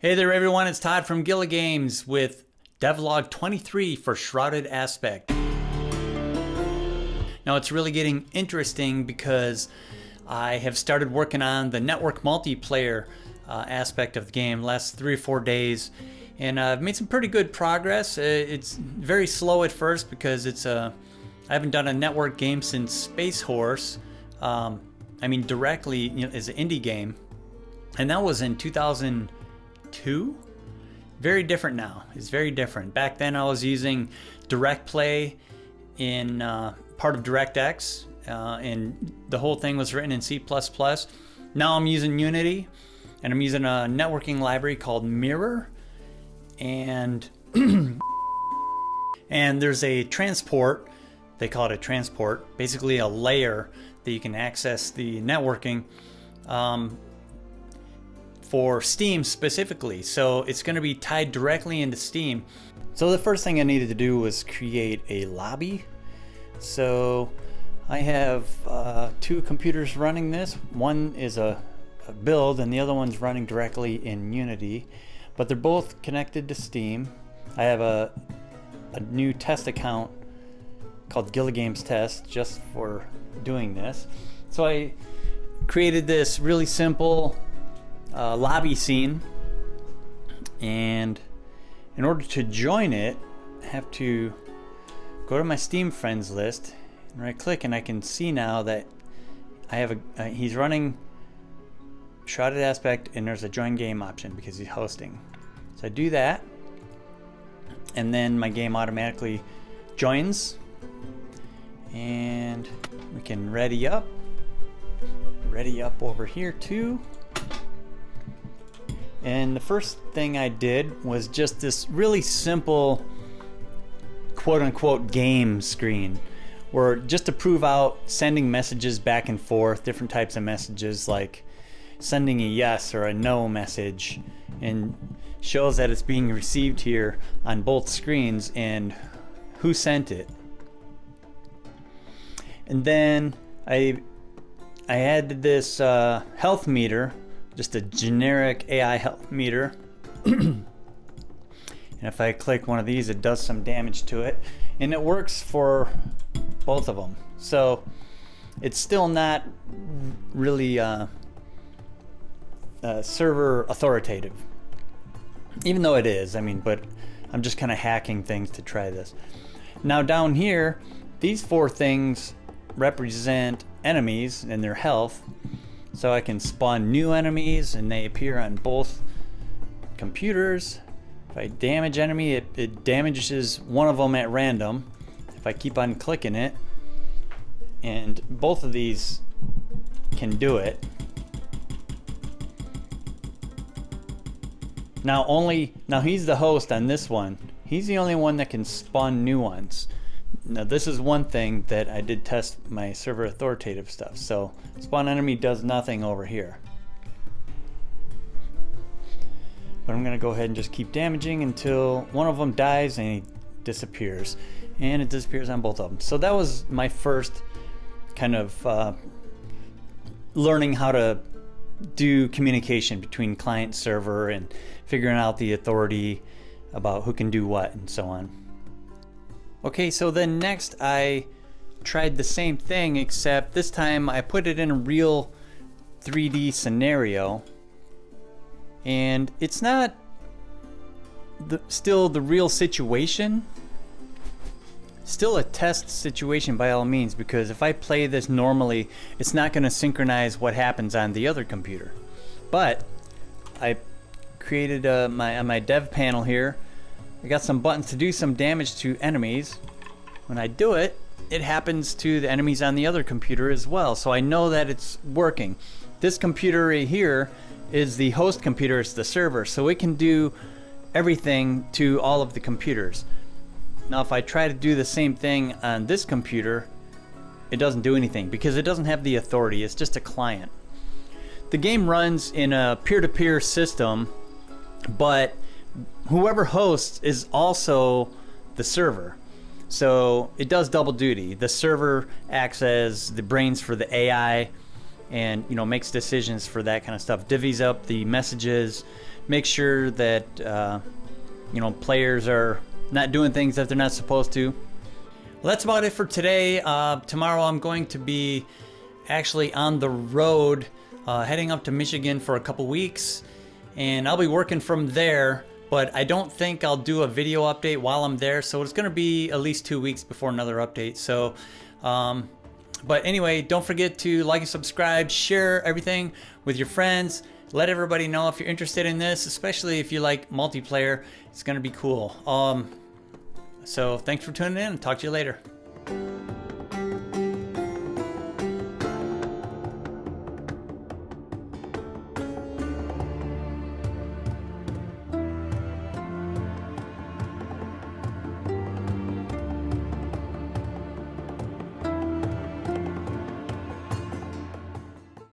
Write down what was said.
Hey there everyone, it's Todd from Gilla Games with devlog 23 for Shrouded Aspect. Now it's really getting interesting because I have started working on the network multiplayer aspect of the game last 3 or 4 days, and I've made some pretty good progress. It's very slow at first because I haven't done a network game since Space Horse. Directly, as an indie game, and that was in 2002. Very different now. It's very different. Back then I was using Direct Play in part of DirectX, and the whole thing was written in C++. Now I'm using Unity, and I'm using a networking library called Mirror, and and there's a transport. They call it a transport, basically a layer that you can access the networking for Steam specifically. So it's going to be tied directly into Steam. So the first thing I needed to do was create a lobby. So I have 2 computers running this. One is a build and the other one's running directly in Unity, but they're both connected to Steam. I have a new test account called Gilla Games Test just for doing this. So I created this really simple lobby scene, and in order to join it I have to go to my Steam friends list and right click, and I can see now that I have he's running Shrouded Aspect, and there's a join game option because he's hosting. So I do that, and then my game automatically joins, and we can ready up over here too. And the first thing I did was just this really simple quote-unquote game screen, where just to prove out sending messages back and forth, different types of messages, like sending a yes or a no message, and shows that it's being received here on both screens and who sent it. And then I added this health meter, just a generic AI health meter. And if I click one of these, it does some damage to it, and it works for both of them. So it's still not really server authoritative, even though it is. But I'm just kind of hacking things to try this. Now down here, these 4 things represent enemies and their health. So I can spawn new enemies and they appear on both computers. If I damage enemy, it damages one of them at random. If I keep on clicking it, and both of these can do it. Now he's the host on this one. He's the only one that can spawn new ones. Now this is one thing that I did test my server authoritative stuff. So spawn enemy does nothing over here. But I'm gonna go ahead and just keep damaging until one of them dies and he disappears. And it disappears on both of them. So that was my first kind of learning how to do communication between client server and figuring out the authority about who can do what and so on. Okay, so then next I tried the same thing, except this time I put it in a real 3D scenario, and it's not still the real situation. Still a test situation by all means, because if I play this normally, it's not going to synchronize what happens on the other computer. But I created on my dev panel here, I got some buttons to do some damage to enemies. When I do it, it happens to the enemies on the other computer as well. So I know that it's working. This computer right here is the host computer, it's the server. So it can do everything to all of the computers. Now if I try to do the same thing on this computer, it doesn't do anything because it doesn't have the authority. It's just a client. The game runs in a peer-to-peer system, but whoever hosts is also the server. So it does double duty. The server acts as the brains for the AI and makes decisions for that kind of stuff. Divvies up the messages, make sure that you know, players are not doing things that they're not supposed to. Well, that's about it for today. Tomorrow I'm going to be actually on the road, heading up to Michigan for a couple weeks, and I'll be working from there, but I don't think I'll do a video update while I'm there, so it's going to be at least 2 weeks before another update. So but anyway, don't forget to like and subscribe, share everything with your friends, let everybody know if you're interested in this, especially if you like multiplayer. It's going to be cool. So thanks for tuning in, talk to you later.